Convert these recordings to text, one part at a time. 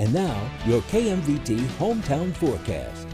And now, your KMVT hometown forecast.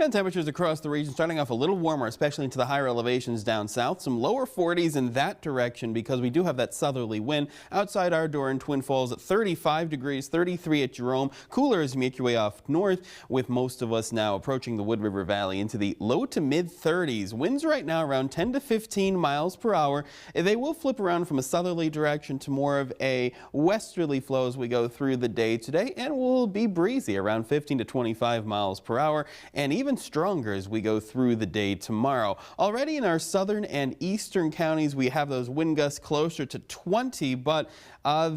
And temperatures across the region starting off a little warmer, especially into the higher elevations down south. Some lower 40s in that direction because we do have that southerly wind. Outside our door in Twin Falls at 35 degrees, 33 at Jerome. Cooler as you make your way off north, with most of us now approaching the Wood River Valley into the low to mid 30s. Winds right now around 10 to 15 miles per hour. They will flip around from a southerly direction to more of a westerly flow as we go through the day today, and will be breezy around 15 to 25 miles per hour, and even stronger as we go through the day tomorrow. Already in our southern and eastern counties, we have those wind gusts closer to 20, but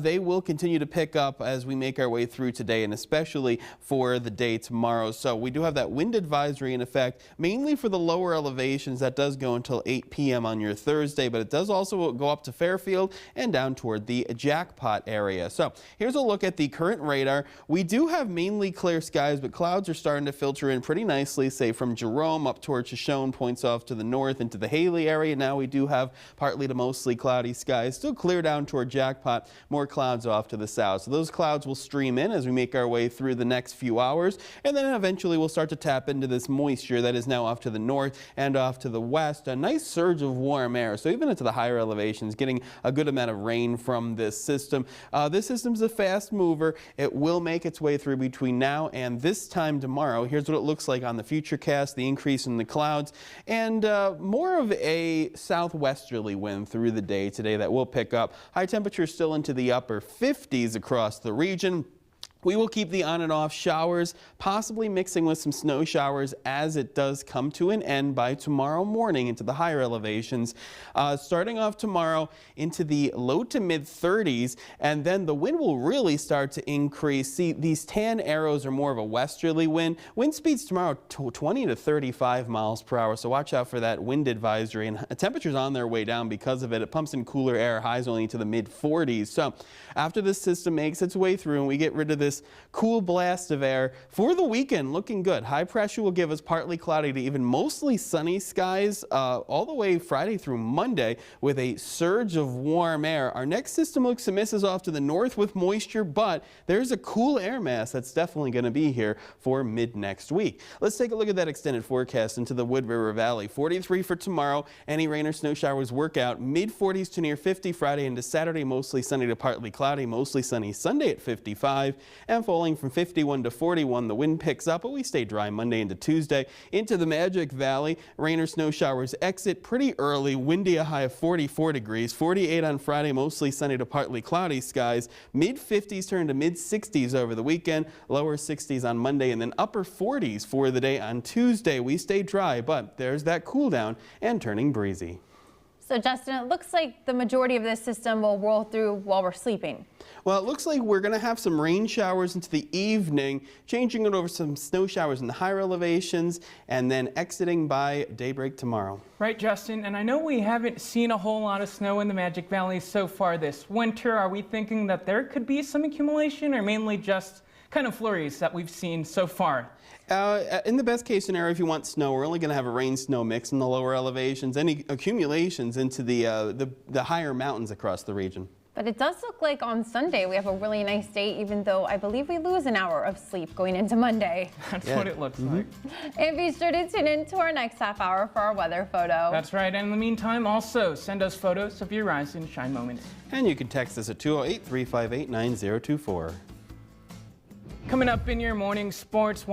they will continue to pick up as we make our way through today, and especially for the day tomorrow. So we do have that wind advisory in effect, mainly for the lower elevations. That does go until 8 p.m. on your Thursday, but it does also go up to Fairfield and down toward the Jackpot area. So here's a look at the current radar. We do have mainly clear skies, but clouds are starting to filter in pretty nicely, say from Jerome up towards Shoshone, points off to the north into the Haley area. Now we do have partly to mostly cloudy skies, still clear down toward Jackpot, more clouds off to the south. So those clouds will stream in as we make our way through the next few hours, and then eventually we'll start to tap into this moisture that is now off to the north and off to the west. A nice surge of warm air, so even into the higher elevations, getting a good amount of rain from this system. This system's a fast mover. It will make its way through between now and this time tomorrow. Here's what it looks like on the futurecast, the increase in the clouds, and more of a southwesterly wind through the day today that will pick up. High temperatures still into the upper 50s across the region. We will keep the on and off showers, possibly mixing with some snow showers as it does come to an end by tomorrow morning into the higher elevations. Starting off tomorrow into the low to mid 30s, and then the wind will really start to increase. See, these tan arrows are more of a westerly wind. Wind speeds tomorrow 20 to 35 miles per hour, so watch out for that wind advisory. And temperatures on their way down because of it. It pumps in cooler air, highs only to the mid 40s. So after this system makes its way through and we get rid of this cool blast of air for the weekend, looking good. High pressure will give us partly cloudy to even mostly sunny skies all the way Friday through Monday with a surge of warm air. Our next system looks to miss us off to the north with moisture, but there's a cool air mass that's definitely going to be here for mid next week. Let's take a look at that extended forecast into the Wood River Valley. 43 for tomorrow. Any rain or snow showers work out. Mid 40s to near 50 Friday into Saturday. Mostly sunny to partly cloudy. Mostly sunny Sunday at 55. And falling from 51 to 41, the wind picks up, but we stay dry Monday into Tuesday. Into the Magic Valley, rain or snow showers exit pretty early, windy, a high of 44 degrees, 48 on Friday, mostly sunny to partly cloudy skies, mid 50s turn to mid 60s over the weekend, lower 60s on Monday, and then upper 40s for the day on Tuesday. We stay dry, but there's that cool down and turning breezy. So Justin, it looks like the majority of this system will roll through while we're sleeping. Well, it looks like we're going to have some rain showers into the evening, changing it over some snow showers in the higher elevations, and then exiting by daybreak tomorrow. Right, Justin, and I know we haven't seen a whole lot of snow in the Magic Valley so far this winter. Are we thinking that there could be some accumulation, or mainly just kind of flurries that we've seen so far? In the best case scenario, if you want snow, we're only going to have a rain-snow mix in the lower elevations. Any accumulations into the higher mountains across the region. But it does look like on Sunday we have a really nice day, even though I believe we lose an hour of sleep going into Monday. That's what it looks like. And be sure to tune in to our next half hour for our weather photo. That's right. And in the meantime, also send us photos of your rise and shine moments. And you can text us at 208-358-9024. Coming up in your morning sports.